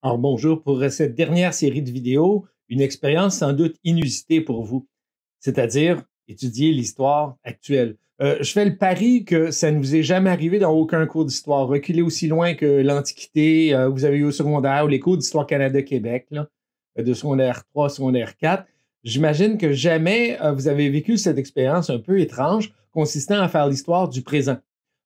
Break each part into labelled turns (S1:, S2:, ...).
S1: Alors bonjour pour cette dernière série de vidéos, une expérience sans doute inusitée pour vous, c'est-à-dire étudier l'histoire actuelle. Je fais le pari que ça ne vous est jamais arrivé dans aucun cours d'histoire. Reculer aussi loin que l'Antiquité, vous avez eu au secondaire ou les cours d'histoire Canada-Québec, de secondaire 3, secondaire 4. J'imagine que jamais vous avez vécu cette expérience un peu étrange consistant à faire l'histoire du présent.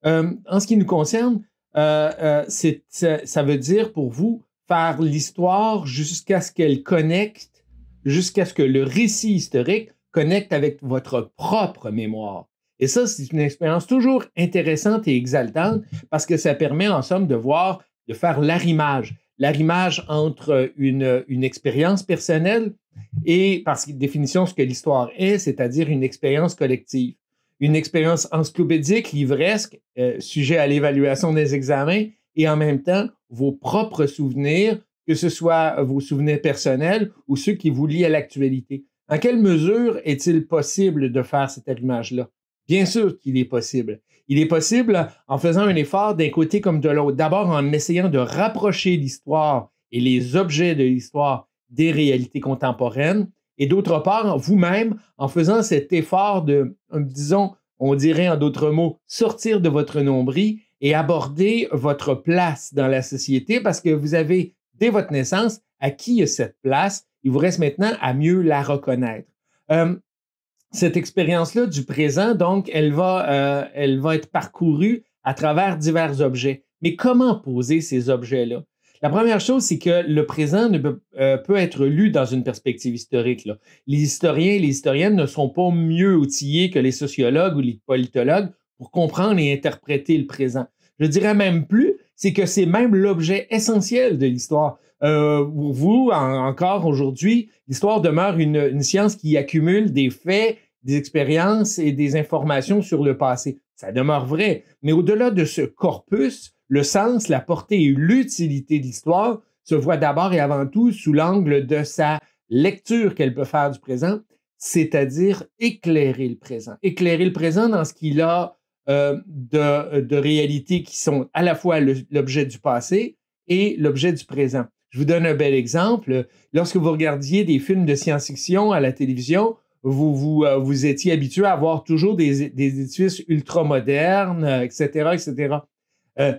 S1: En ce qui nous concerne, ça veut dire pour vous faire l'histoire jusqu'à ce qu'elle connecte, jusqu'à ce que le récit historique connecte avec votre propre mémoire. Et ça, c'est une expérience toujours intéressante et exaltante parce que ça permet en somme de voir, de faire l'arrimage entre une expérience personnelle et, par définition, ce que l'histoire est, c'est-à-dire une expérience collective. Une expérience encyclopédique, livresque, sujet à l'évaluation des examens, et en même temps, vos propres souvenirs, que ce soit vos souvenirs personnels ou ceux qui vous lient à l'actualité. En quelle mesure est-il possible de faire cet arrimage-là? Bien sûr qu'il est possible. Il est possible en faisant un effort d'un côté comme de l'autre. D'abord, en essayant de rapprocher l'histoire et les objets de l'histoire des réalités contemporaines, et d'autre part, vous-même, en faisant cet effort de, disons, on dirait en d'autres mots, sortir de votre nombril et aborder votre place dans la société parce que vous avez, dès votre naissance, acquis cette place. Il vous reste maintenant à mieux la reconnaître. Cette expérience-là du présent, donc, elle va être parcourue à travers divers objets. Mais comment poser ces objets-là? La première chose, c'est que le présent peut être lu dans une perspective historique. Là. Les historiens et les historiennes ne sont pas mieux outillés que les sociologues ou les politologues pour comprendre et interpréter le présent. Je dirais même plus, c'est que c'est même l'objet essentiel de l'histoire. Pour vous, encore aujourd'hui, l'histoire demeure une science qui accumule des faits, des expériences et des informations sur le passé. Ça demeure vrai. Mais au-delà de ce corpus, le sens, la portée et l'utilité de l'histoire se voient d'abord et avant tout sous l'angle de sa lecture qu'elle peut faire du présent, c'est-à-dire éclairer le présent. Éclairer le présent dans ce qu'il a de réalités qui sont à la fois l'objet du passé et l'objet du présent. Je vous donne un bel exemple. Lorsque vous regardiez des films de science-fiction à la télévision, vous étiez habitué à voir toujours des édifices ultramodernes, etc., etc.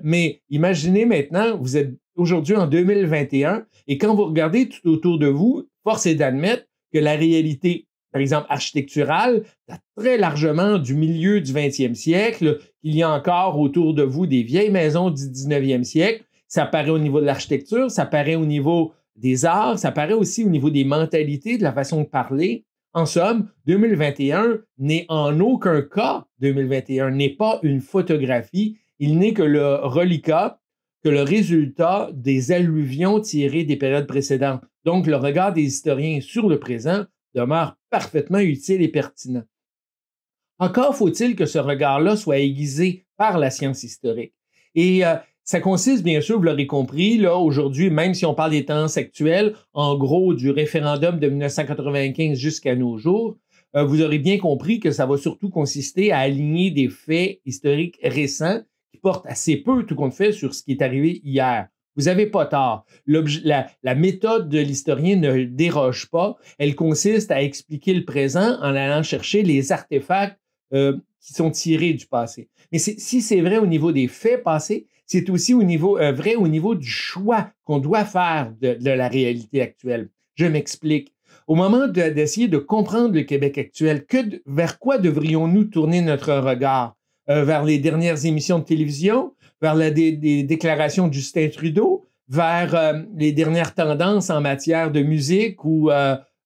S1: Mais imaginez maintenant, vous êtes aujourd'hui en 2021 et quand vous regardez tout autour de vous, force est d'admettre que la réalité, par exemple architecturale, date très largement du milieu du 20e siècle. Il y a encore autour de vous des vieilles maisons du 19e siècle. Ça paraît au niveau de l'architecture, ça paraît au niveau des arts, ça paraît aussi au niveau des mentalités, de la façon de parler. En somme, 2021 n'est en aucun cas, 2021 n'est pas une photographie, il n'est que le reliquat, que le résultat des alluvions tirées des périodes précédentes. Donc, le regard des historiens sur le présent demeure parfaitement utile et pertinent. Encore faut-il que ce regard-là soit aiguisé par la science historique. Et ça consiste, bien sûr, vous l'aurez compris, là, aujourd'hui, même si on parle des tendances actuelles, en gros, du référendum de 1995 jusqu'à nos jours, vous aurez bien compris que ça va surtout consister à aligner des faits historiques récents qui portent assez peu, tout compte fait, sur ce qui est arrivé hier. Vous n'avez pas tort. La méthode de l'historien ne déroge pas. Elle consiste à expliquer le présent en allant chercher les artefacts qui sont tirés du passé. Mais si c'est vrai au niveau des faits passés, c'est aussi vrai au niveau du choix qu'on doit faire de la réalité actuelle. Je m'explique. Au moment d'essayer de comprendre le Québec actuel, vers quoi devrions-nous tourner notre regard? Vers les dernières émissions de télévision, vers des déclarations de Justin Trudeau, vers les dernières tendances en matière de musique ou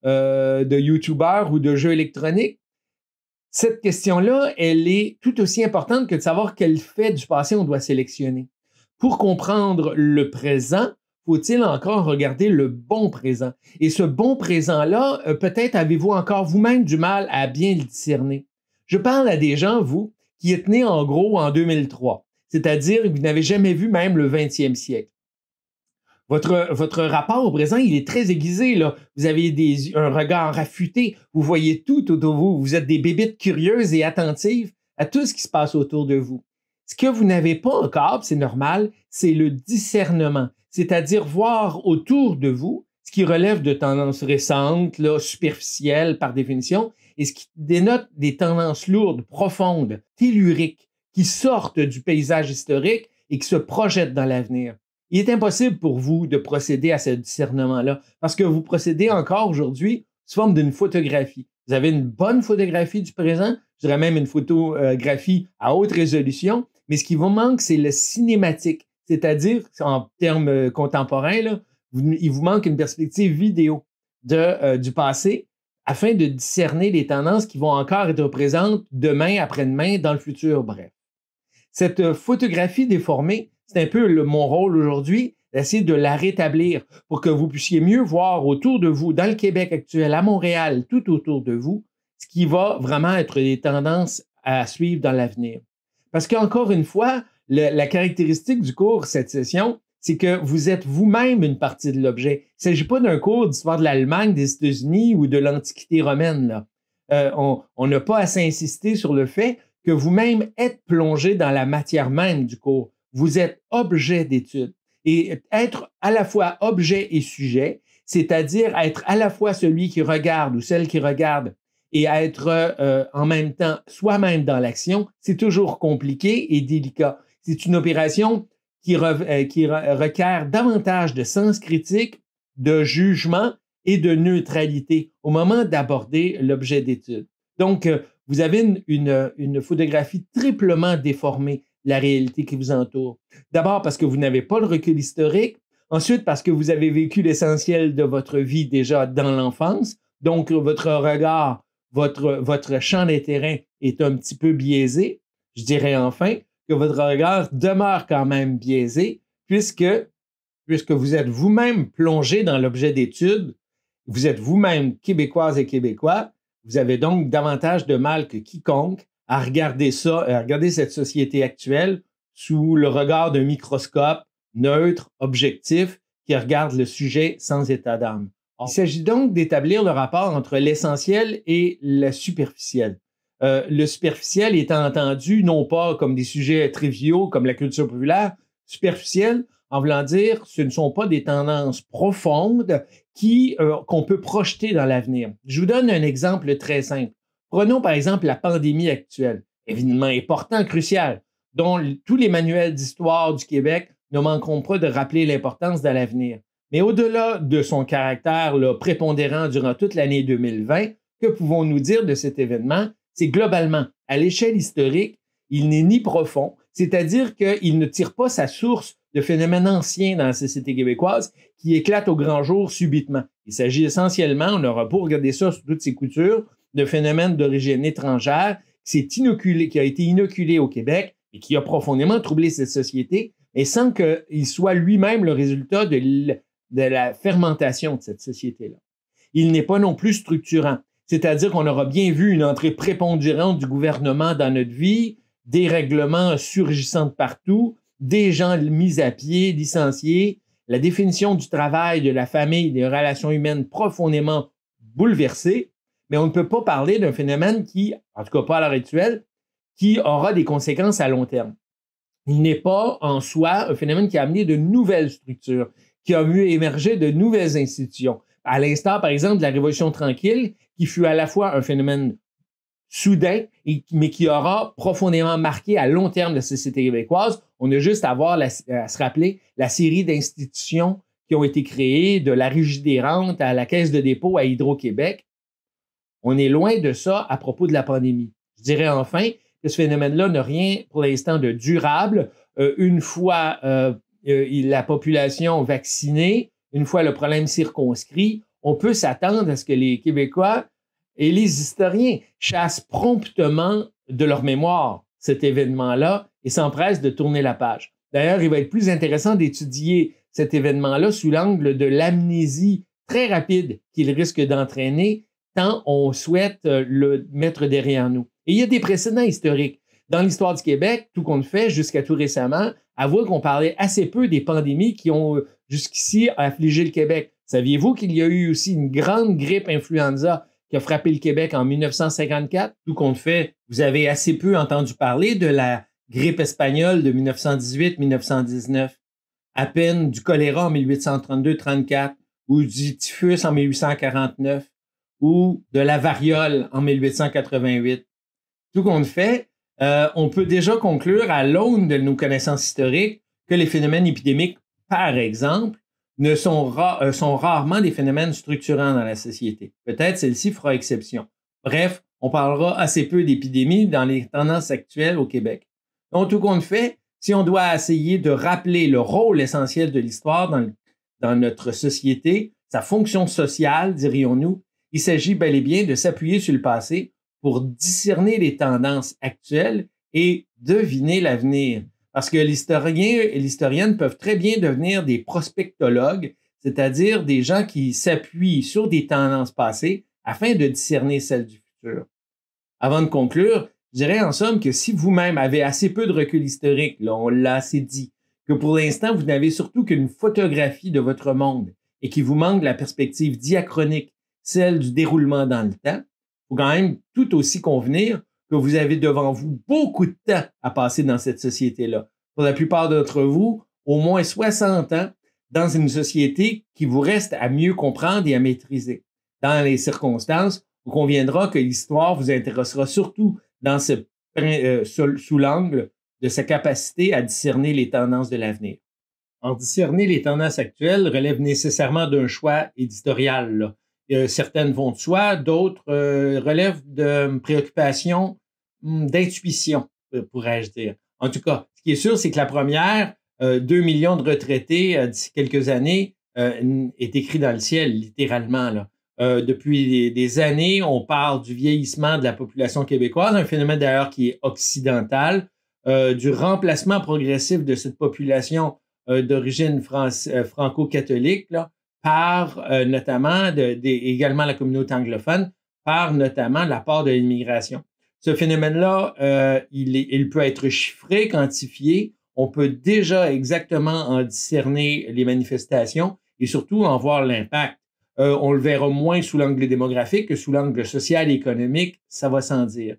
S1: de YouTubeurs ou de jeux électroniques? Cette question-là, elle est tout aussi importante que de savoir quel fait du passé on doit sélectionner. Pour comprendre le présent, faut-il encore regarder le bon présent? Et ce bon présent-là, peut-être avez-vous encore vous-même du mal à bien le discerner. Je parle à des gens, vous, qui êtes nés en gros en 2003, c'est-à-dire que vous n'avez jamais vu même le 20e siècle. Votre rapport au présent, il est très aiguisé, là. Vous avez un regard affûté, vous voyez tout autour de vous, vous êtes des bébites curieuses et attentives à tout ce qui se passe autour de vous. Ce que vous n'avez pas encore, c'est normal, c'est le discernement, c'est-à-dire voir autour de vous ce qui relève de tendances récentes, là, superficielles par définition, et ce qui dénote des tendances lourdes, profondes, telluriques, qui sortent du paysage historique et qui se projettent dans l'avenir. Il est impossible pour vous de procéder à ce discernement-là parce que vous procédez encore aujourd'hui sous forme d'une photographie. Vous avez une bonne photographie du présent, je dirais même une photographie à haute résolution, mais ce qui vous manque, c'est le cinématique, c'est-à-dire, en termes contemporains, là, il vous manque une perspective vidéo du passé afin de discerner les tendances qui vont encore être présentes demain, après-demain, dans le futur, bref. Cette photographie déformée, c'est un peu mon rôle aujourd'hui, d'essayer de la rétablir pour que vous puissiez mieux voir autour de vous, dans le Québec actuel, à Montréal, tout autour de vous, ce qui va vraiment être des tendances à suivre dans l'avenir. Parce qu'encore une fois, la caractéristique du cours cette session, c'est que vous êtes vous-même une partie de l'objet. Il ne s'agit pas d'un cours d'histoire de l'Allemagne, des États-Unis ou de l'Antiquité romaine, là. On n'a pas à s'insister sur le fait que vous-même êtes plongé dans la matière même du cours. Vous êtes objet d'étude. Et être à la fois objet et sujet, c'est-à-dire être à la fois celui qui regarde ou celle qui regarde et être en même temps soi-même dans l'action, c'est toujours compliqué et délicat. C'est une opération qui requiert davantage de sens critique, de jugement et de neutralité au moment d'aborder l'objet d'étude. Donc, vous avez une photographie triplement déformée de la réalité qui vous entoure. D'abord parce que vous n'avez pas le recul historique, ensuite parce que vous avez vécu l'essentiel de votre vie déjà dans l'enfance, donc votre regard, votre champ d'intérêt est un petit peu biaisé. Je dirais enfin que votre regard demeure quand même biaisé puisque vous êtes vous-même plongé dans l'objet d'étude, vous êtes vous-même québécoise et québécois, vous avez donc davantage de mal que quiconque à regarder ça, à regarder cette société actuelle sous le regard d'un microscope neutre, objectif, qui regarde le sujet sans état d'âme. Il s'agit donc d'établir le rapport entre l'essentiel et le superficiel. Le superficiel étant entendu non pas comme des sujets triviaux comme la culture populaire, superficiel en voulant dire ce ne sont pas des tendances profondes qu'on peut projeter dans l'avenir. Je vous donne un exemple très simple. Prenons par exemple la pandémie actuelle, évidemment important, crucial, dont tous les manuels d'histoire du Québec ne manqueront pas de rappeler l'importance de l'avenir. Mais au-delà de son caractère là, prépondérant durant toute l'année 2020, que pouvons-nous dire de cet événement? C'est globalement, à l'échelle historique, il n'est ni profond, c'est-à-dire qu'il ne tire pas sa source de phénomènes anciens dans la société québécoise qui éclatent au grand jour subitement. Il s'agit essentiellement, on aura beau regarder ça sous toutes ses coutures, de phénomènes d'origine étrangère qui a été inoculé au Québec et qui a profondément troublé cette société, mais sans qu'il soit lui-même le résultat de la fermentation de cette société-là. Il n'est pas non plus structurant, c'est-à-dire qu'on aura bien vu une entrée prépondérante du gouvernement dans notre vie, des règlements surgissant de partout, des gens mis à pied, licenciés, la définition du travail, de la famille, des relations humaines profondément bouleversées, mais on ne peut pas parler d'un phénomène qui, en tout cas pas à l'heure actuelle, qui aura des conséquences à long terme. Il n'est pas en soi un phénomène qui a amené de nouvelles structures, qui a vu émerger de nouvelles institutions. À l'instar, par exemple, de la Révolution tranquille, qui fut à la fois un phénomène soudain, mais qui aura profondément marqué à long terme la société québécoise. On a juste à se rappeler la série d'institutions qui ont été créées, de la Régie des rentes à la Caisse de dépôt à Hydro-Québec. On est loin de ça à propos de la pandémie. Je dirais enfin que ce phénomène-là n'a rien pour l'instant de durable. Une fois la population vaccinée, une fois le problème circonscrit, on peut s'attendre à ce que les Québécois et les historiens chassent promptement de leur mémoire cet événement-là et s'empressent de tourner la page. D'ailleurs, il va être plus intéressant d'étudier cet événement-là sous l'angle de l'amnésie très rapide qu'il risque d'entraîner tant on souhaite le mettre derrière nous. Et il y a des précédents historiques. Dans l'histoire du Québec, tout compte fait, jusqu'à tout récemment, avouez qu'on parlait assez peu des pandémies qui ont jusqu'ici affligé le Québec. Saviez-vous qu'il y a eu aussi une grande grippe influenza qui a frappé le Québec en 1954? Tout compte fait, vous avez assez peu entendu parler de grippe espagnole de 1918-1919, à peine du choléra en 1832-34, ou du typhus en 1849, ou de la variole en 1888. Tout compte fait, on peut déjà conclure à l'aune de nos connaissances historiques que les phénomènes épidémiques, par exemple, sont rarement des phénomènes structurants dans la société. Peut-être celle-ci fera exception. Bref, on parlera assez peu d'épidémies dans les tendances actuelles au Québec. Donc, tout compte fait, si on doit essayer de rappeler le rôle essentiel de l'histoire dans notre société, sa fonction sociale, dirions-nous, il s'agit bel et bien de s'appuyer sur le passé pour discerner les tendances actuelles et deviner l'avenir. Parce que l'historien et l'historienne peuvent très bien devenir des prospectologues, c'est-à-dire des gens qui s'appuient sur des tendances passées afin de discerner celles du futur. Avant de conclure, je dirais en somme que si vous-même avez assez peu de recul historique, là, on l'a assez dit, que pour l'instant, vous n'avez surtout qu'une photographie de votre monde et qu'il vous manque la perspective diachronique, celle du déroulement dans le temps, il faut quand même tout aussi convenir que vous avez devant vous beaucoup de temps à passer dans cette société-là. Pour la plupart d'entre vous, au moins 60 ans dans une société qui vous reste à mieux comprendre et à maîtriser. Dans les circonstances, on conviendra que l'histoire vous intéressera surtout sous l'angle de sa capacité à discerner les tendances de l'avenir. En discerner les tendances actuelles relève nécessairement d'un choix éditorial, là. Certaines vont de soi, d'autres relèvent de préoccupations, d'intuition, pourrais-je dire. En tout cas, ce qui est sûr, c'est que la première, 2 millions de retraités d'ici quelques années, est écrit dans le ciel, littéralement, là. Depuis des années, on parle du vieillissement de la population québécoise, un phénomène d'ailleurs qui est occidental, du remplacement progressif de cette population d'origine franco-catholique, là, par notamment également la communauté anglophone, par notamment l'apport de l'immigration. Ce phénomène-là, il peut être chiffré, quantifié. On peut déjà exactement en discerner les manifestations et surtout en voir l'impact. On le verra moins sous l'angle démographique que sous l'angle social et économique, ça va sans dire.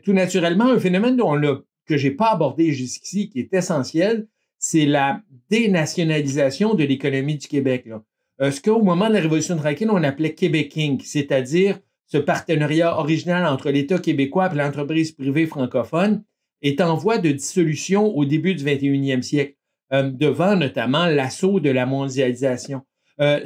S1: Tout naturellement, un phénomène que je n'ai pas abordé jusqu'ici, qui est essentiel, c'est la dénationalisation de l'économie du Québec, là. Ce qu'au moment de la Révolution tranquille, on appelait Québec Inc., c'est-à-dire ce partenariat original entre l'État québécois et l'entreprise privée francophone, est en voie de dissolution au début du 21e siècle, devant notamment l'assaut de la mondialisation.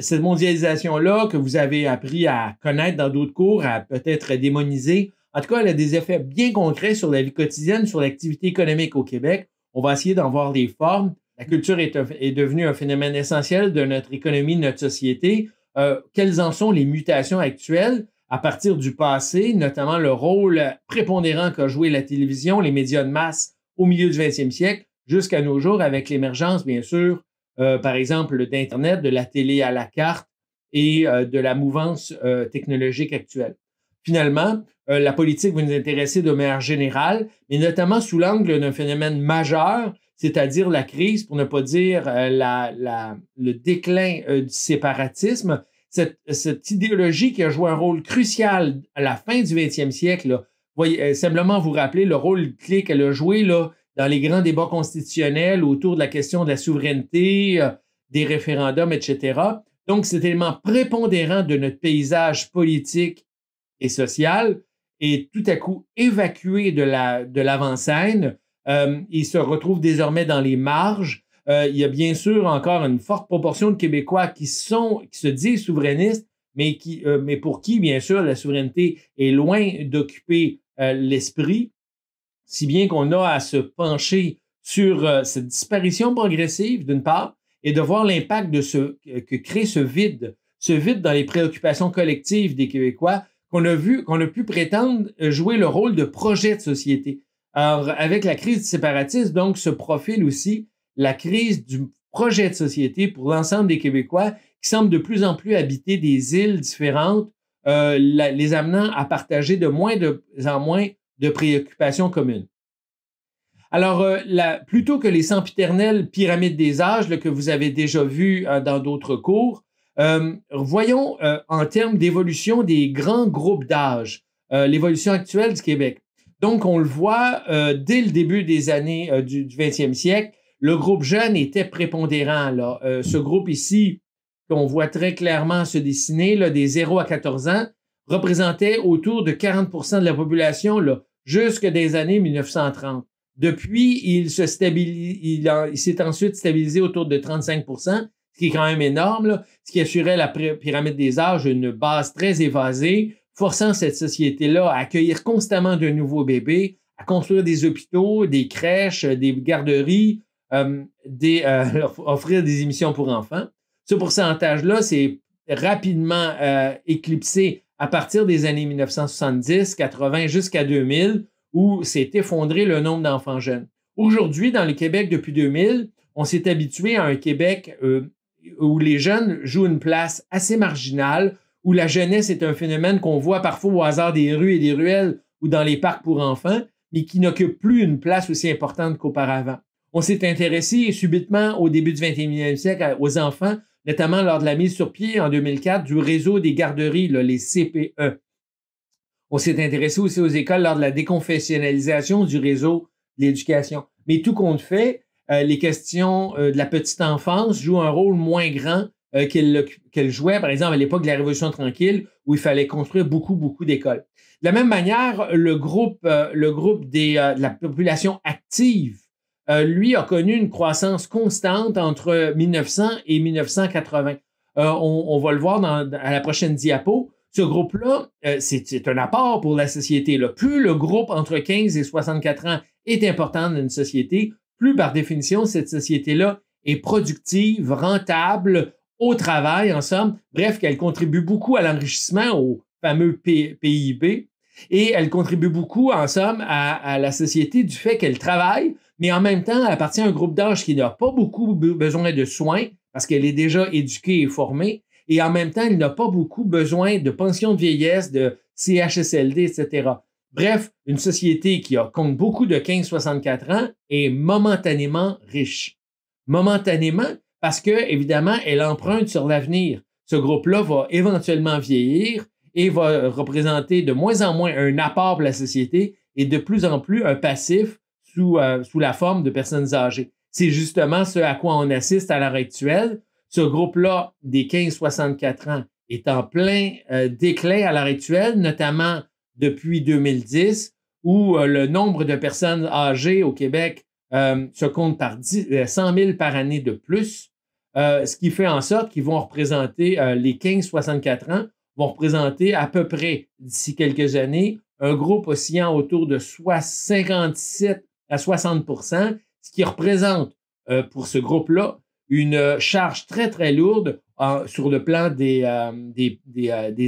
S1: Cette mondialisation-là, que vous avez appris à connaître dans d'autres cours, à peut-être démoniser, en tout cas, elle a des effets bien concrets sur la vie quotidienne, sur l'activité économique au Québec. On va essayer d'en voir des formes. La culture est devenue un phénomène essentiel de notre économie, de notre société. Quelles en sont les mutations actuelles à partir du passé, notamment le rôle prépondérant qu'a joué la télévision, les médias de masse au milieu du 20e siècle, jusqu'à nos jours avec l'émergence, bien sûr, par exemple, d'Internet, de la télé à la carte et de la mouvance technologique actuelle. Finalement, la politique va nous intéresser de manière générale, mais notamment sous l'angle d'un phénomène majeur, c'est-à-dire la crise, pour ne pas dire le déclin du séparatisme. Cette idéologie qui a joué un rôle crucial à la fin du 20e siècle, là, voyez, simplement vous rappeler le rôle clé qu'elle a joué là, dans les grands débats constitutionnels autour de la question de la souveraineté, des référendums, etc. Donc, cet élément prépondérant de notre paysage politique et social est tout à coup évacué de l'avant-scène. Il se retrouve désormais dans les marges. Il y a bien sûr encore une forte proportion de Québécois qui se disent souverainistes, mais pour qui, bien sûr, la souveraineté est loin d'occuper l'esprit, si bien qu'on a à se pencher sur cette disparition progressive, d'une part, et de voir l'impact que crée ce vide dans les préoccupations collectives des Québécois, qu'on a pu prétendre jouer le rôle de projet de société. Alors, avec la crise du séparatisme, donc, se profile aussi la crise du projet de société pour l'ensemble des Québécois qui semblent de plus en plus habiter des îles différentes, les amenant à partager de moins en moins de préoccupations communes. Alors, plutôt que les sempiternelles pyramides des âges là, que vous avez déjà vues dans d'autres cours, voyons en termes d'évolution des grands groupes d'âge, l'évolution actuelle du Québec. Donc, on le voit dès le début des années du 20e siècle, le groupe jeune était prépondérant. Là. Ce groupe ici, qu'on voit très clairement se dessiner, là, des 0 à 14 ans, représentait autour de 40 % de la population là, jusque des années 1930. Depuis, il s'est ensuite stabilisé autour de 35 %, ce qui est quand même énorme, là, ce qui assurait la pyramide des âges une base très évasée, forçant cette société-là à accueillir constamment de nouveaux bébés, à construire des hôpitaux, des crèches, des garderies, offrir des émissions pour enfants. Ce pourcentage-là s'est rapidement éclipsé à partir des années 1970, 80 jusqu'à 2000, où s'est effondré le nombre d'enfants jeunes. Aujourd'hui, dans le Québec depuis 2000, on s'est habitué à un Québec où les jeunes jouent une place assez marginale, où la jeunesse est un phénomène qu'on voit parfois au hasard des rues et des ruelles ou dans les parcs pour enfants, mais qui n'occupe plus une place aussi importante qu'auparavant. On s'est intéressé subitement au début du 21e siècle aux enfants, notamment lors de la mise sur pied en 2004 du réseau des garderies, là, les CPE. On s'est intéressé aussi aux écoles lors de la déconfessionnalisation du réseau de l'éducation. Mais tout compte fait, les questions de la petite enfance jouent un rôle moins grand qu'elle jouait, par exemple, à l'époque de la Révolution tranquille, où il fallait construire beaucoup d'écoles. De la même manière, le groupe de la population active, lui, a connu une croissance constante entre 1900 et 1980. On va le voir à la prochaine diapo. Ce groupe-là, c'est un apport pour la société. Là. Plus le groupe entre 15 et 64 ans est important dans une société, plus par définition, cette société-là est productive, rentable, au travail, en somme. Bref, qu'elle contribue beaucoup à l'enrichissement, au fameux PIB, et elle contribue beaucoup, en somme, à la société du fait qu'elle travaille, mais en même temps, elle appartient à un groupe d'âge qui n'a pas beaucoup besoin de soins, parce qu'elle est déjà éduquée et formée, et en même temps, elle n'a pas beaucoup besoin de pension de vieillesse, de CHSLD, etc. Bref, une société qui compte beaucoup de 15-64 ans est momentanément riche. Momentanément, parce que, évidemment, elle emprunte sur l'avenir. Ce groupe-là va éventuellement vieillir et va représenter de moins en moins un apport pour la société et de plus en plus un passif sous la forme de personnes âgées. C'est justement ce à quoi on assiste à l'heure actuelle. Ce groupe-là des 15-64 ans est en plein déclin à l'heure actuelle, notamment depuis 2010, où le nombre de personnes âgées au Québec se compte par 100 000 par année de plus, ce qui fait en sorte qu'ils vont représenter, les 15-64 ans, vont représenter à peu près, d'ici quelques années, un groupe oscillant autour de 57 à 60 %, ce qui représente pour ce groupe-là une charge très, très lourde sur le plan des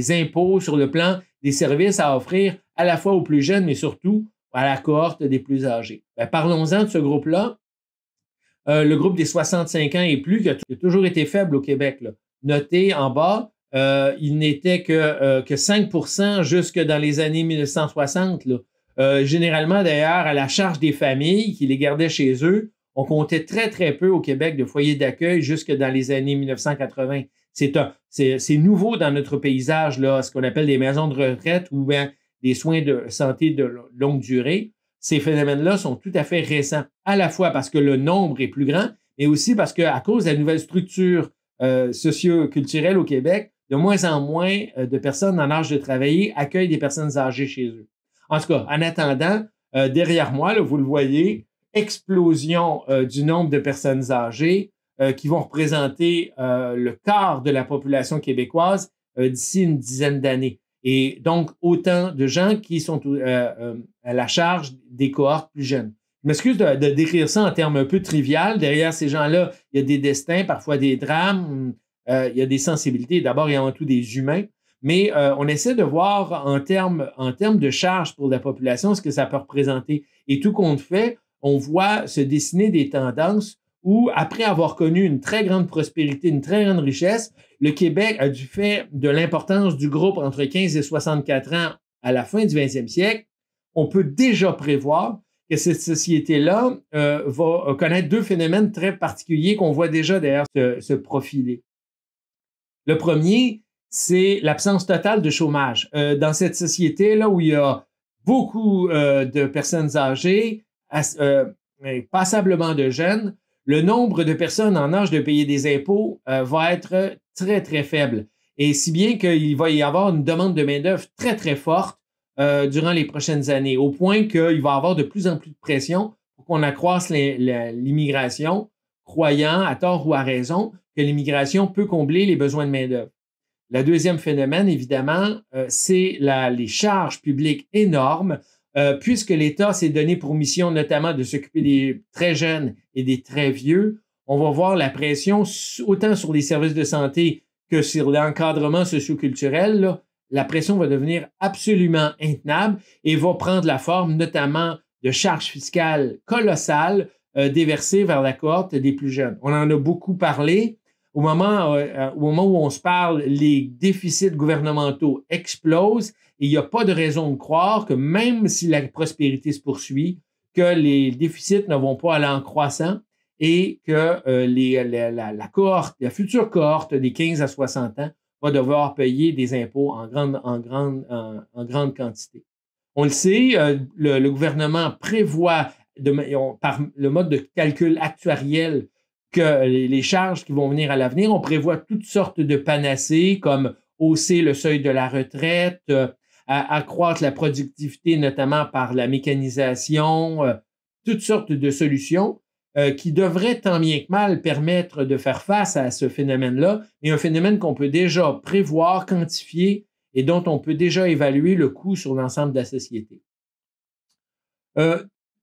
S1: impôts, sur le plan des services à offrir à la fois aux plus jeunes, mais surtout à la cohorte des plus âgés. Parlons-en de ce groupe-là. Le groupe des 65 ans et plus, qui a toujours été faible au Québec. Là. Noté en bas, il n'était que 5 % jusque dans les années 1960. Là. Généralement, d'ailleurs, à la charge des familles qui les gardaient chez eux, on comptait très, très peu au Québec de foyers d'accueil jusque dans les années 1980. C'est nouveau dans notre paysage, là, ce qu'on appelle des maisons de retraite ou bien des soins de santé de longue durée. Ces phénomènes-là sont tout à fait récents, à la fois parce que le nombre est plus grand, mais aussi parce qu'à cause de la nouvelle structure socio-culturelle au Québec, de moins en moins de personnes en âge de travailler accueillent des personnes âgées chez eux. En tout cas, en attendant, derrière moi, là, vous le voyez, explosion du nombre de personnes âgées qui vont représenter le quart de la population québécoise d'ici une dizaine d'années. Et donc, autant de gens qui sont à la charge des cohortes plus jeunes. Je m'excuse de décrire ça en termes un peu trivial. Derrière ces gens-là, il y a des destins, parfois des drames, il y a des sensibilités. D'abord, il y a en tout des humains. Mais on essaie de voir en termes de charge pour la population ce que ça peut représenter. Et tout compte fait, on voit se dessiner des tendances où, après avoir connu une très grande prospérité, une très grande richesse, le Québec, du fait de l'importance du groupe entre 15 et 64 ans à la fin du 20e siècle, on peut déjà prévoir que cette société-là va connaître deux phénomènes très particuliers qu'on voit déjà d'ailleurs se profiler. Le premier, c'est l'absence totale de chômage. Dans cette société-là où il y a beaucoup de personnes âgées, passablement de jeunes, le nombre de personnes en âge de payer des impôts va être très, très faible. Et si bien qu'il va y avoir une demande de main-d'œuvre très, très forte durant les prochaines années, au point qu'il va y avoir de plus en plus de pression pour qu'on accroisse l'immigration, croyant, à tort ou à raison, que l'immigration peut combler les besoins de main-d'œuvre. Le deuxième phénomène, évidemment, c'est les charges publiques énormes, puisque l'État s'est donné pour mission notamment de s'occuper des très jeunes et des très vieux. On va voir la pression autant sur les services de santé que sur l'encadrement socioculturel. Là, la pression va devenir absolument intenable et va prendre la forme notamment de charges fiscales colossales déversées vers la cohorte des plus jeunes. On en a beaucoup parlé. Au moment où on se parle, les déficits gouvernementaux explosent et il n'y a pas de raison de croire que même si la prospérité se poursuit, que les déficits ne vont pas aller en croissant et que la future cohorte des 15 à 60 ans va devoir payer des impôts en grande quantité. On le sait, le gouvernement prévoit par le mode de calcul actuariel que les charges qui vont venir à l'avenir, on prévoit toutes sortes de panacées comme hausser le seuil de la retraite, accroître la productivité, notamment par la mécanisation, toutes sortes de solutions qui devraient tant bien que mal permettre de faire face à ce phénomène-là, et un phénomène qu'on peut déjà prévoir, quantifier et dont on peut déjà évaluer le coût sur l'ensemble de la société.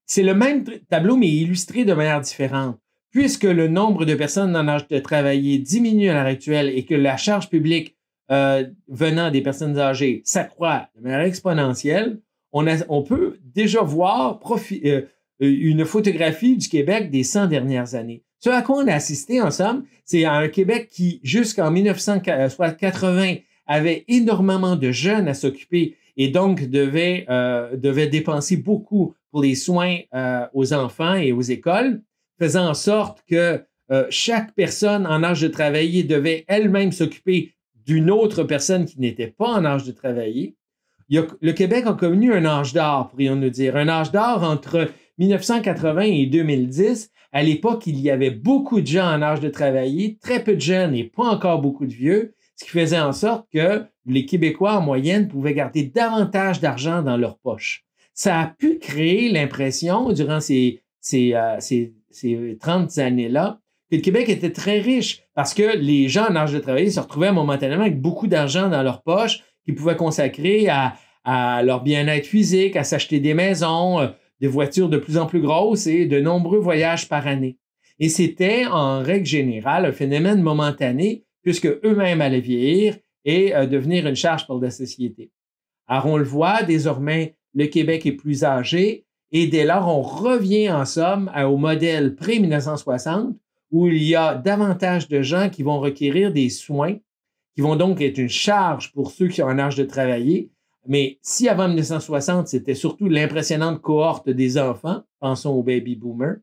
S1: C'est le même tableau, mais illustré de manière différente. Puisque le nombre de personnes en âge de travailler diminue à l'heure actuelle et que la charge publique venant des personnes âgées s'accroît de manière exponentielle, on peut déjà voir une photographie du Québec des 100 dernières années. Ce à quoi on a assisté ensemble, c'est à un Québec qui, jusqu'en 1980, avait énormément de jeunes à s'occuper et donc devait dépenser beaucoup pour les soins aux enfants et aux écoles, faisant en sorte que chaque personne en âge de travailler devait elle-même s'occuper d'une autre personne qui n'était pas en âge de travailler. Le Québec a connu un âge d'or, pourrions-nous dire, un âge d'or entre 1980 et 2010. À l'époque, il y avait beaucoup de gens en âge de travailler, très peu de jeunes et pas encore beaucoup de vieux, ce qui faisait en sorte que les Québécois, en moyenne, pouvaient garder davantage d'argent dans leur poche. Ça a pu créer l'impression, durant ces 30 années-là, que le Québec était très riche parce que les gens en âge de travailler se retrouvaient momentanément avec beaucoup d'argent dans leur poche qu'ils pouvaient consacrer à leur bien-être physique, à s'acheter des maisons, des voitures de plus en plus grosses et de nombreux voyages par année. Et c'était, en règle générale, un phénomène momentané puisque eux-mêmes allaient vieillir et devenir une charge pour la société. Alors, on le voit, désormais, le Québec est plus âgé et dès lors, on revient en somme au modèle pré-1960 où il y a davantage de gens qui vont requérir des soins, qui vont donc être une charge pour ceux qui ont un âge de travailler. Mais si avant 1960, c'était surtout l'impressionnante cohorte des enfants, pensons aux baby boomers,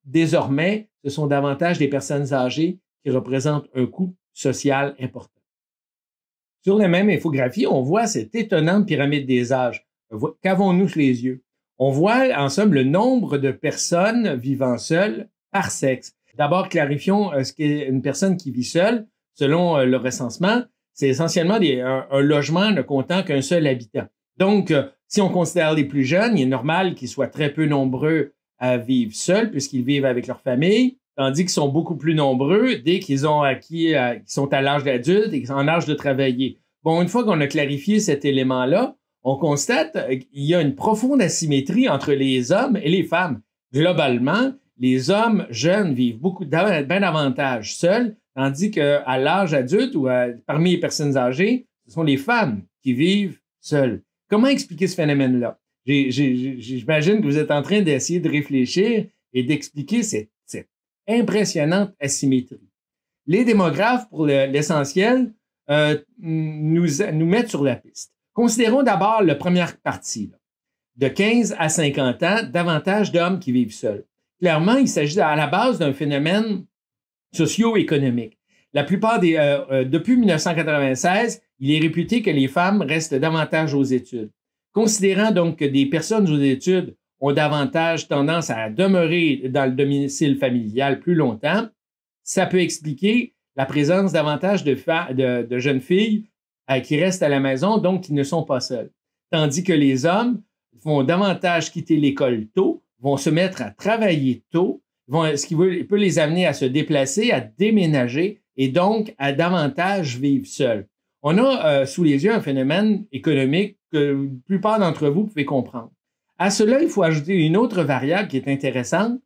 S1: désormais, ce sont davantage des personnes âgées qui représentent un coût social important. Sur la même infographie, on voit cette étonnante pyramide des âges. Qu'avons-nous sous les yeux? On voit en somme le nombre de personnes vivant seules par sexe. D'abord, clarifions ce qu'est une personne qui vit seule. Selon le recensement, c'est essentiellement un logement ne comptant qu'un seul habitant. Donc, si on considère les plus jeunes, il est normal qu'ils soient très peu nombreux à vivre seuls puisqu'ils vivent avec leur famille, tandis qu'ils sont beaucoup plus nombreux dès qu'ils ont qu'ils sont à l'âge d'adulte et qu'ils sont en âge de travailler. Bon, une fois qu'on a clarifié cet élément-là, on constate qu'il y a une profonde asymétrie entre les hommes et les femmes. Globalement, les hommes jeunes vivent bien davantage seuls, tandis qu'à l'âge adulte ou parmi les personnes âgées, ce sont les femmes qui vivent seules. Comment expliquer ce phénomène-là? J'imagine que vous êtes en train d'essayer de réfléchir et d'expliquer cette impressionnante asymétrie. Les démographes, pour l'essentiel, nous mettent sur la piste. Considérons d'abord la première partie, là. De 15 à 50 ans, davantage d'hommes qui vivent seuls. Clairement, il s'agit à la base d'un phénomène socio-économique. La plupart depuis 1996, il est réputé que les femmes restent davantage aux études. Considérant donc que des personnes aux études ont davantage tendance à demeurer dans le domicile familial plus longtemps, ça peut expliquer la présence davantage de jeunes filles qui restent à la maison, donc qui ne sont pas seules. Tandis que les hommes vont davantage quitter l'école tôt, vont se mettre à travailler tôt, ce qui peut les amener à se déplacer, à déménager et donc à davantage vivre seuls. On a sous les yeux un phénomène économique que la plupart d'entre vous pouvez comprendre. À cela, il faut ajouter une autre variable qui est intéressante,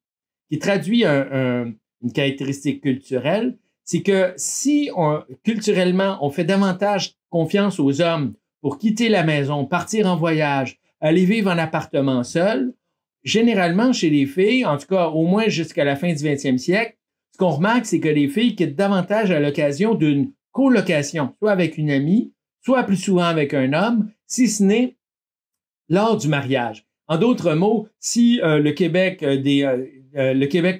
S1: qui traduit une caractéristique culturelle, c'est que si culturellement, on fait davantage confiance aux hommes pour quitter la maison, partir en voyage, aller vivre en appartement seul, généralement chez les filles, en tout cas au moins jusqu'à la fin du 20e siècle, ce qu'on remarque, c'est que les filles quittent davantage à l'occasion d'une colocation, soit avec une amie, soit plus souvent avec un homme, si ce n'est lors du mariage. En d'autres mots, si le Québec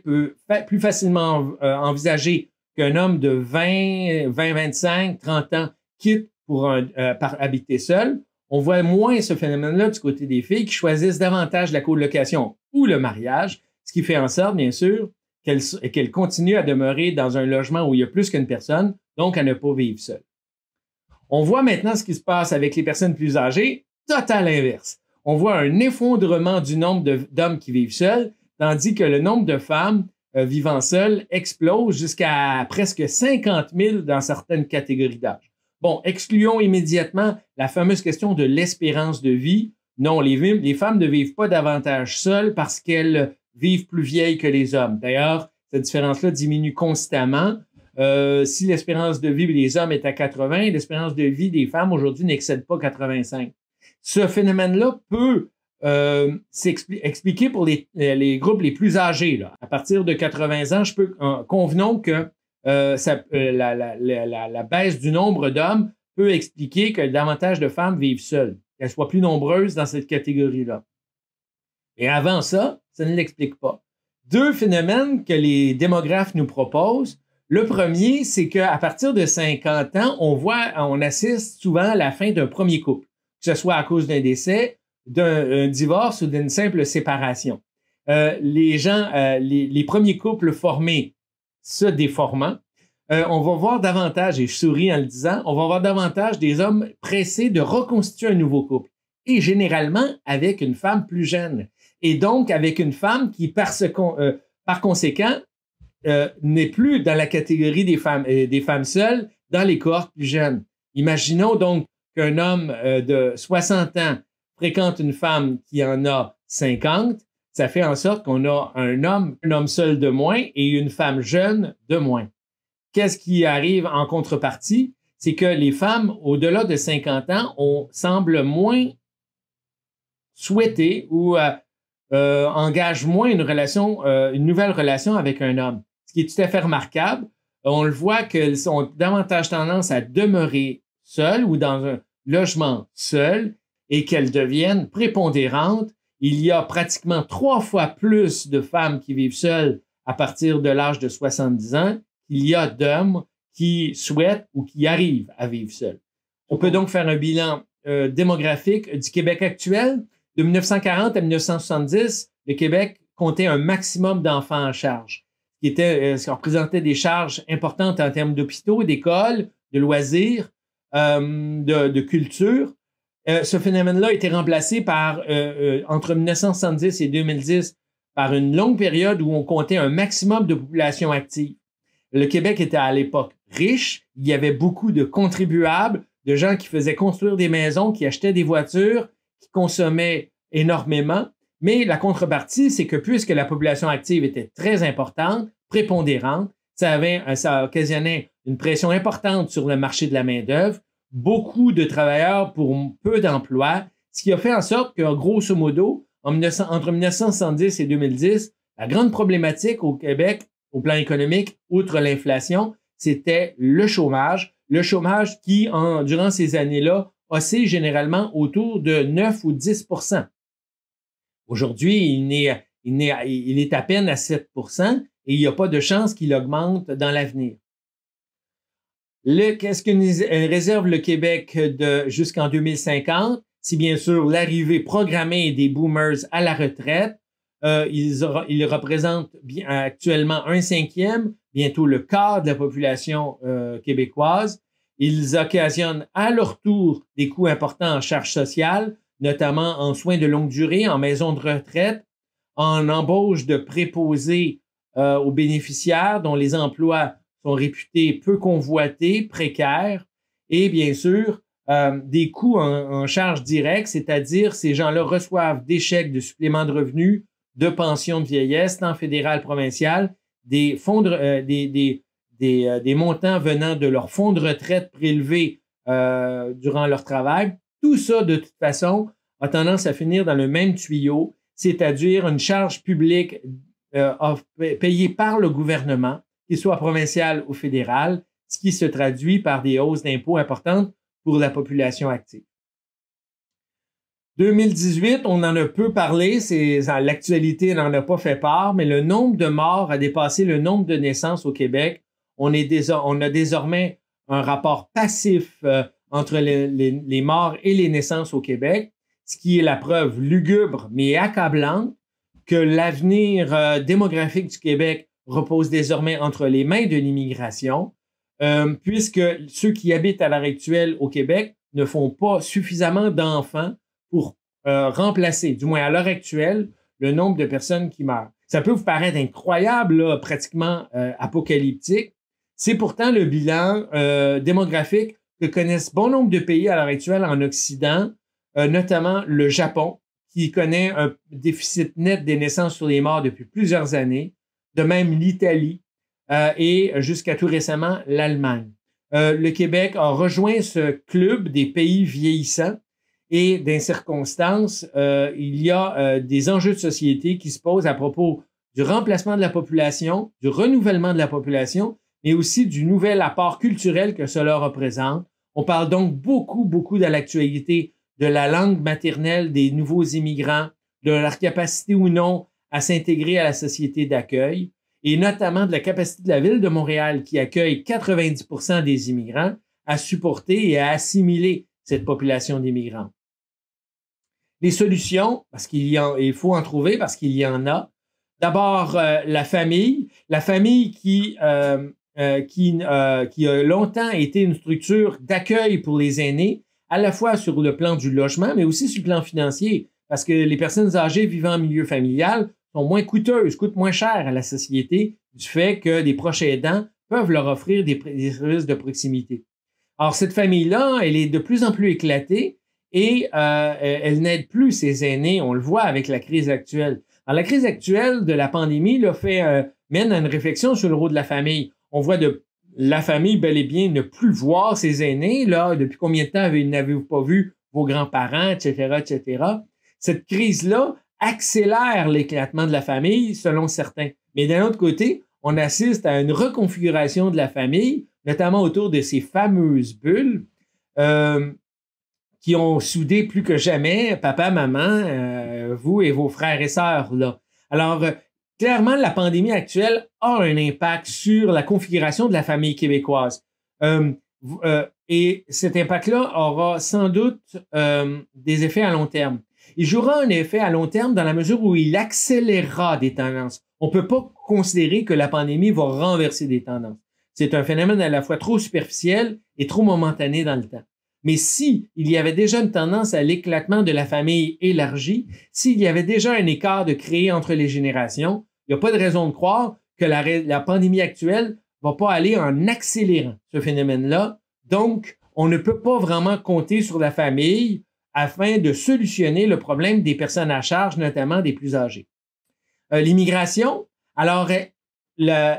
S1: peut plus facilement envisager qu'un homme de 20, 25, 30 ans quitte pour habiter seul, on voit moins ce phénomène-là du côté des filles qui choisissent davantage la colocation ou le mariage, ce qui fait en sorte, bien sûr, qu'elles continuent à demeurer dans un logement où il y a plus qu'une personne, donc à ne pas vivre seule. On voit maintenant ce qui se passe avec les personnes plus âgées, total inverse. On voit un effondrement du nombre d'hommes qui vivent seuls, tandis que le nombre de femmes vivant seules explose jusqu'à presque 50 000 dans certaines catégories d'âge. Bon, excluons immédiatement la fameuse question de l'espérance de vie. Non, les femmes ne vivent pas davantage seules parce qu'elles vivent plus vieilles que les hommes. D'ailleurs, cette différence-là diminue constamment. Si l'espérance de vie des hommes est à 80, l'espérance de vie des femmes aujourd'hui n'excède pas 85. Ce phénomène-là peut s'expliquer pour les groupes les plus âgés. Là. À partir de 80 ans, convenons que la baisse du nombre d'hommes peut expliquer que davantage de femmes vivent seules, qu'elles soient plus nombreuses dans cette catégorie-là. Et avant ça, ça ne l'explique pas. Deux phénomènes que les démographes nous proposent. Le premier, c'est qu'à partir de 50 ans, on assiste souvent à la fin d'un premier couple, que ce soit à cause d'un décès, d'un divorce ou d'une simple séparation. Les premiers couples formés se déformant, on va voir davantage, et je souris en le disant, on va voir davantage des hommes pressés de reconstituer un nouveau couple, et généralement avec une femme plus jeune, et donc avec une femme qui, par conséquent, n'est plus dans la catégorie des femmes seules, dans les cohortes plus jeunes. Imaginons donc qu'un homme de 60 ans fréquente une femme qui en a 50, ça fait en sorte qu'on a un homme seul de moins et une femme jeune de moins. Qu'est-ce qui arrive en contrepartie? C'est que les femmes au-delà de 50 ans semblent moins souhaiter ou engagent moins une nouvelle relation avec un homme. Ce qui est tout à fait remarquable. On le voit qu'elles ont davantage tendance à demeurer seules ou dans un logement seul et qu'elles deviennent prépondérantes. Il y a pratiquement 3 fois plus de femmes qui vivent seules à partir de l'âge de 70 ans qu'il y a d'hommes qui souhaitent ou qui arrivent à vivre seuls. On peut donc faire un bilan démographique du Québec actuel. De 1940 à 1970, le Québec comptait un maximum d'enfants en charge, ce qui représentait des charges importantes en termes d'hôpitaux, d'écoles, de loisirs, de culture. Ce phénomène-là a été remplacé entre 1970 et 2010 par une longue période où on comptait un maximum de population active. Le Québec était à l'époque riche, il y avait beaucoup de contribuables, de gens qui faisaient construire des maisons, qui achetaient des voitures, qui consommaient énormément. Mais la contrepartie, c'est que puisque la population active était très importante, prépondérante, ça occasionnait une pression importante sur le marché de la main-d'œuvre, beaucoup de travailleurs pour peu d'emplois, ce qui a fait en sorte que, grosso modo, entre 1970 et 2010, la grande problématique au Québec, au plan économique, outre l'inflation, c'était le chômage qui, durant ces années-là, oscille généralement autour de 9 ou 10 %. Aujourd'hui, il est à peine à 7 % et il n'y a pas de chance qu'il augmente dans l'avenir. Qu'est-ce que réserve le Québec jusqu'en 2050? C'est bien sûr l'arrivée programmée des boomers à la retraite. Ils représentent actuellement 1/5, bientôt le quart de la population québécoise. Ils occasionnent à leur tour des coûts importants en charges sociales, notamment en soins de longue durée, en maisons de retraite, en embauche de préposés aux bénéficiaires dont les emplois sont réputés peu convoités, précaires, et bien sûr, des coûts en charges directes, c'est-à-dire ces gens-là reçoivent des chèques de supplément de revenus, de pensions de vieillesse, tant fédéral, provincial, des fonds des montants venant de leurs fonds de retraite prélevés durant leur travail. Tout ça, de toute façon, a tendance à finir dans le même tuyau, c'est-à-dire une charge publique payée par le gouvernement, qu'il soit provincial ou fédéral, ce qui se traduit par des hausses d'impôts importantes pour la population active. 2018, on en a peu parlé, l'actualité n'en a pas fait part, mais le nombre de morts a dépassé le nombre de naissances au Québec. On a désormais un rapport passif entre les morts et les naissances au Québec, ce qui est la preuve lugubre mais accablante que l'avenir démographique du Québec repose désormais entre les mains de l'immigration, puisque ceux qui habitent à l'heure actuelle au Québec ne font pas suffisamment d'enfants pour remplacer, du moins à l'heure actuelle, le nombre de personnes qui meurent. Ça peut vous paraître incroyable, là, pratiquement apocalyptique. C'est pourtant le bilan démographique que connaissent bon nombre de pays à l'heure actuelle en Occident, notamment le Japon, qui connaît un déficit net des naissances sur les morts depuis plusieurs années, de même l'Italie et jusqu'à tout récemment l'Allemagne. Le Québec a rejoint ce club des pays vieillissants et dans circonstances, il y a des enjeux de société qui se posent à propos du remplacement de la population, du renouvellement de la population, mais aussi du nouvel apport culturel que cela représente. On parle donc beaucoup de l'actualité de la langue maternelle des nouveaux immigrants, de leur capacité ou non à s'intégrer à la société d'accueil, et notamment de la capacité de la Ville de Montréal, qui accueille 90% des immigrants, à supporter et à assimiler cette population d'immigrants. Les solutions, parce il faut en trouver, parce qu'il y en a. D'abord, la famille qui a longtemps été une structure d'accueil pour les aînés, à la fois sur le plan du logement, mais aussi sur le plan financier, parce que les personnes âgées vivant en milieu familial sont moins coûteuses, coûtent moins cher à la société du fait que des proches aidants peuvent leur offrir des services de proximité. Alors, cette famille-là, elle est de plus en plus éclatée et elle n'aide plus ses aînés, on le voit avec la crise actuelle. Alors, la crise actuelle de la pandémie mène à une réflexion sur le rôle de la famille. On voit la famille, bel et bien, ne plus voir ses aînés. Là, depuis combien de temps n'avez-vous pas vu vos grands-parents, etc., etc. Cette crise-là accélère l'éclatement de la famille, selon certains. Mais d'un autre côté, on assiste à une reconfiguration de la famille, notamment autour de ces fameuses bulles qui ont soudé plus que jamais papa, maman, vous et vos frères et sœurs. Là. Alors, clairement, la pandémie actuelle a un impact sur la configuration de la famille québécoise. Et cet impact-là aura sans doute des effets à long terme. Il jouera un effet à long terme dans la mesure où il accélérera des tendances. On ne peut pas considérer que la pandémie va renverser des tendances. C'est un phénomène à la fois trop superficiel et trop momentané dans le temps. Mais si il y avait déjà une tendance à l'éclatement de la famille élargie, s'il y avait déjà un écart de créer entre les générations, il n'y a pas de raison de croire que la pandémie actuelle va pas aller en accélérant ce phénomène-là. Donc, on ne peut pas vraiment compter sur la famille afin de solutionner le problème des personnes à charge, notamment des plus âgés. L'immigration, alors,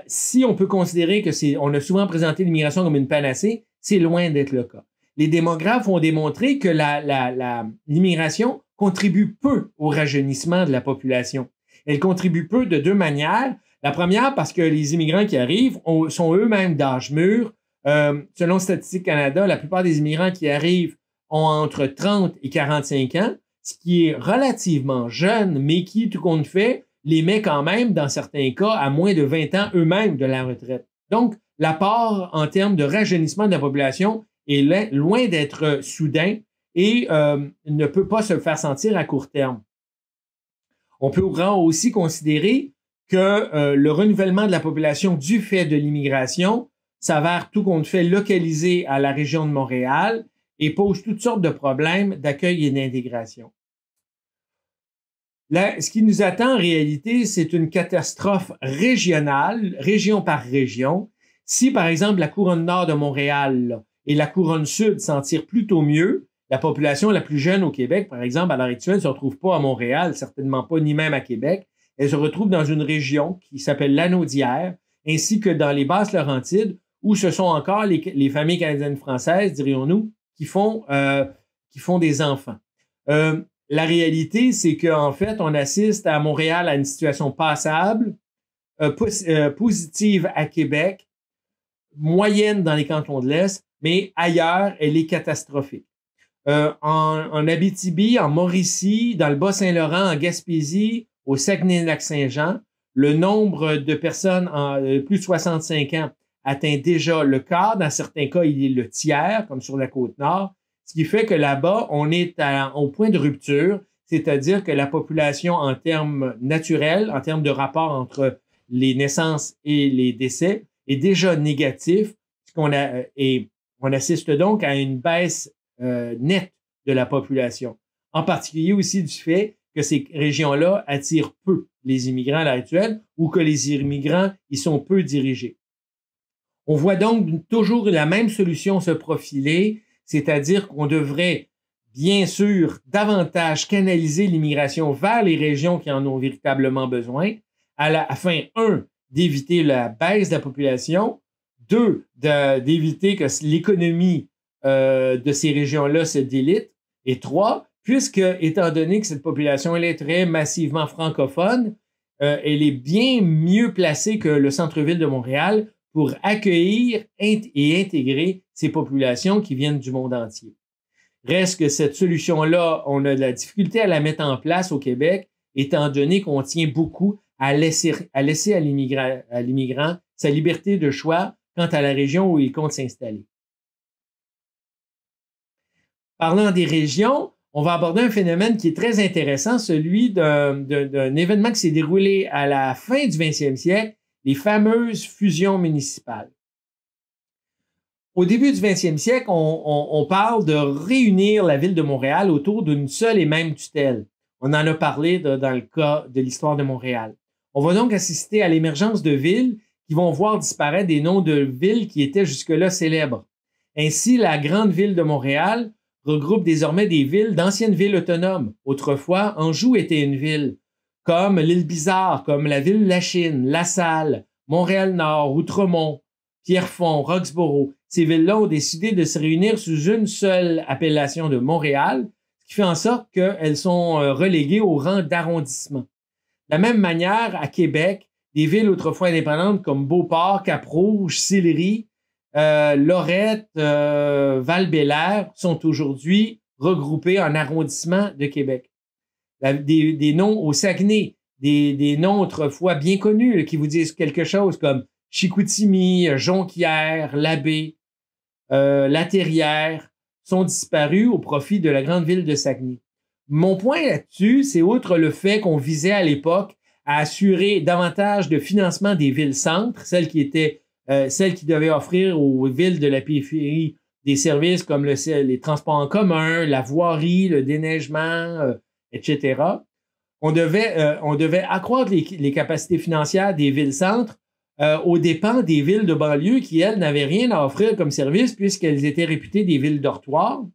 S1: si on peut considérer on a souvent présenté l'immigration comme une panacée, c'est loin d'être le cas. Les démographes ont démontré que l'immigration contribue peu au rajeunissement de la population. Elle contribue peu de deux manières. La première, parce que les immigrants qui arrivent sont eux-mêmes d'âge mûr. Selon Statistique Canada, la plupart des immigrants qui arrivent ont entre 30 et 45 ans, ce qui est relativement jeune, mais qui, tout compte fait, les met quand même, dans certains cas, à moins de 20 ans eux-mêmes de la retraite. Donc, l'apport en termes de rajeunissement de la population est loin d'être soudain et ne peut pas se faire sentir à court terme. On peut aussi considérer que le renouvellement de la population du fait de l'immigration s'avère tout compte fait localisé à la région de Montréal et pose toutes sortes de problèmes d'accueil et d'intégration. Là, ce qui nous attend en réalité, c'est une catastrophe régionale, région par région. Si, par exemple, la couronne nord de Montréal là, et la couronne sud s'en tirent plutôt mieux, la population la plus jeune au Québec, par exemple, à l'heure actuelle, ne se retrouve pas à Montréal, certainement pas, ni même à Québec. Elle se retrouve dans une région qui s'appelle l'Anaudière, ainsi que dans les Basses-Laurentides, où ce sont encore les familles canadiennes françaises, dirions-nous, qui font des enfants. La réalité, c'est qu'en fait, on assiste à Montréal à une situation passable, positive à Québec, moyenne dans les cantons de l'Est, mais ailleurs, elle est catastrophique. En Abitibi, en Mauricie, dans le Bas-Saint-Laurent, en Gaspésie, au Saguenay-Lac-Saint-Jean, le nombre de personnes en plus de 65 ans atteint déjà le quart. Dans certains cas, il est le tiers, comme sur la Côte-Nord. Ce qui fait que là-bas, on est au point de rupture, c'est-à-dire que la population en termes naturels, en termes de rapport entre les naissances et les décès, est déjà négatif. Et on assiste donc à une baisse nette de la population. En particulier aussi du fait que ces régions-là attirent peu les immigrants à l'heure actuelle ou que les immigrants y sont peu dirigés. On voit donc toujours la même solution se profiler, c'est-à-dire qu'on devrait, bien sûr, davantage canaliser l'immigration vers les régions qui en ont véritablement besoin, afin, d'éviter la baisse de la population, d'éviter que l'économie de ces régions-là se délite, et 3, puisque, étant donné que cette population elle est très massivement francophone, elle est bien mieux placée que le centre-ville de Montréal pour accueillir et intégrer ces populations qui viennent du monde entier. Reste que cette solution-là, on a de la difficulté à la mettre en place au Québec, étant donné qu'on tient beaucoup à laisser à l'immigrant sa liberté de choix quant à la région où il compte s'installer. Parlant des régions, on va aborder un phénomène qui est très intéressant, celui d'un événement qui s'est déroulé à la fin du 20e siècle, les fameuses fusions municipales. Au début du 20e siècle, on parle de réunir la ville de Montréal autour d'une seule et même tutelle. On en a parlé dans le cas de l'histoire de Montréal. On va donc assister à l'émergence de villes qui vont voir disparaître des noms de villes qui étaient jusque-là célèbres. Ainsi, la grande ville de Montréal regroupe désormais des villes d'anciennes villes autonomes. Autrefois, Anjou était une ville, comme l'Île-Bizarre, comme la ville Lachine, La Salle, Montréal-Nord, Outremont, Pierrefonds, Roxboro. Ces villes-là ont décidé de se réunir sous une seule appellation de Montréal, ce qui fait en sorte qu'elles sont reléguées au rang d'arrondissement. De la même manière, à Québec, des villes autrefois indépendantes comme Beauport, Cap-Rouge, Sillery, Lorette, Val-Bélair sont aujourd'hui regroupées en arrondissements de Québec. Des noms au Saguenay, des noms autrefois bien connus qui vous disent quelque chose comme Chicoutimi, Jonquière, Labbé, Laterrière sont disparus au profit de la grande ville de Saguenay. Mon point là-dessus, c'est outre le fait qu'on visait à l'époque à assurer davantage de financement des villes-centres, celles qui devaient offrir aux villes de la périphérie des services comme les transports en commun, la voirie, le déneigement, etc. On devait accroître les capacités financières des villes-centres aux dépens des villes de banlieue qui, elles, n'avaient rien à offrir comme service puisqu'elles étaient réputées des villes dortoirs.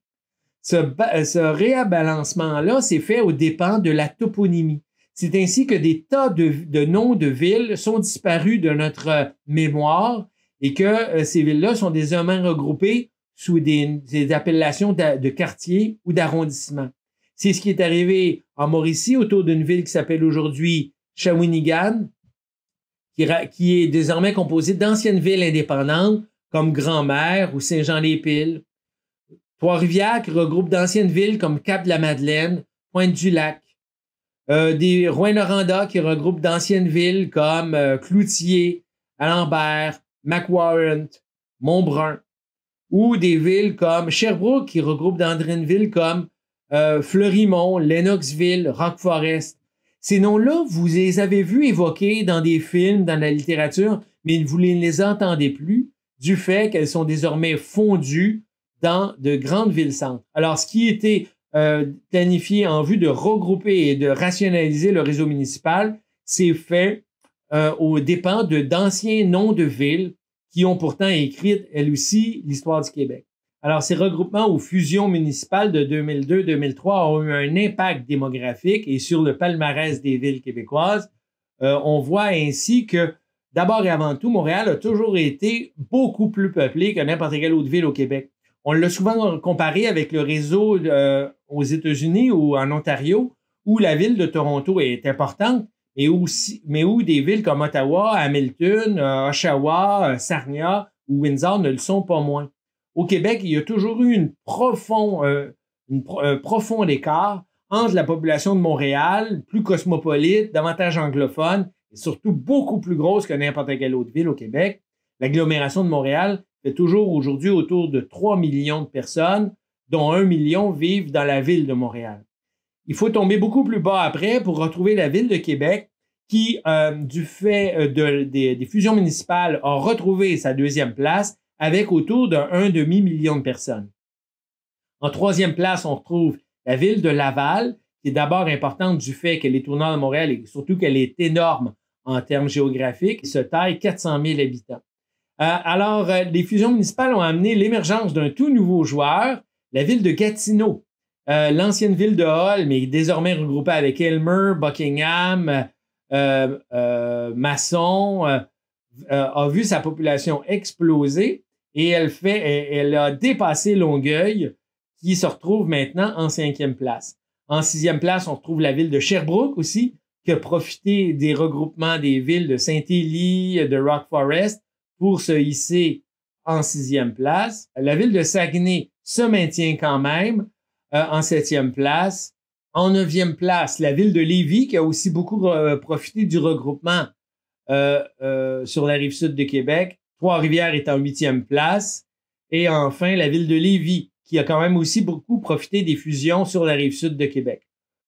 S1: Ce réabalancement-là s'est fait aux dépens de la toponymie. C'est ainsi que des tas de noms de villes sont disparus de notre mémoire et que ces villes-là sont désormais regroupées sous des appellations de quartiers ou d'arrondissements. C'est ce qui est arrivé en Mauricie autour d'une ville qui s'appelle aujourd'hui Shawinigan, qui est désormais composée d'anciennes villes indépendantes comme Grand-Mère ou Saint-Jean-les-Piles. Trois-Rivières qui regroupe d'anciennes villes comme Cap-de-la-Madeleine, Pointe-du-Lac. Des Rouyn-Noranda qui regroupent d'anciennes villes comme Cloutier, Alembert, McWarrant, Montbrun, ou des villes comme Sherbrooke, qui regroupe dans une ville comme Fleurimont, Lennoxville, Rock Forest. Ces noms-là, vous les avez vus évoqués dans des films, dans la littérature, mais vous ne les entendez plus du fait qu'elles sont désormais fondues dans de grandes villes-centres. Alors, ce qui était planifié en vue de regrouper et de rationaliser le réseau municipal, c'est fait aux dépens d'anciens noms de villes qui ont pourtant écrit, elles aussi, l'histoire du Québec. Alors, ces regroupements ou fusions municipales de 2002-2003 ont eu un impact démographique et sur le palmarès des villes québécoises. On voit ainsi que, d'abord et avant tout, Montréal a toujours été beaucoup plus peuplé que n'importe quelle autre ville au Québec. On l'a souvent comparé avec le réseau aux États-Unis ou en Ontario, où la ville de Toronto est importante, mais où des villes comme Ottawa, Hamilton, Oshawa, Sarnia ou Windsor ne le sont pas moins. Au Québec, il y a toujours eu un profond écart entre la population de Montréal, plus cosmopolite, davantage anglophone, et surtout beaucoup plus grosse que n'importe quelle autre ville au Québec. L'agglomération de Montréal fait toujours aujourd'hui autour de 3 millions de personnes, dont 1 million vivent dans la ville de Montréal. Il faut tomber beaucoup plus bas après pour retrouver la ville de Québec qui, du fait des fusions municipales, a retrouvé sa deuxième place avec autour d'un demi-million de personnes. En troisième place, on retrouve la ville de Laval, qui est d'abord importante du fait qu'elle est au nord de Montréal et surtout qu'elle est énorme en termes géographiques, qui se taille 400 000 habitants. Alors, les fusions municipales ont amené l'émergence d'un tout nouveau joueur, la ville de Gatineau. L'ancienne ville de Hull, mais désormais regroupée avec Aylmer, Buckingham, Masson, a vu sa population exploser et elle a dépassé Longueuil, qui se retrouve maintenant en 5e place. En 6e place, on retrouve la ville de Sherbrooke aussi, qui a profité des regroupements des villes de Saint-Élie, de Rock Forest, pour se hisser en 6e place. La ville de Saguenay se maintient quand même en 7e place. En 9e place, la ville de Lévis, qui a aussi beaucoup profité du regroupement sur la rive sud de Québec. Trois-Rivières est en 8e place. Et enfin, la ville de Lévis, qui a quand même aussi beaucoup profité des fusions sur la rive sud de Québec.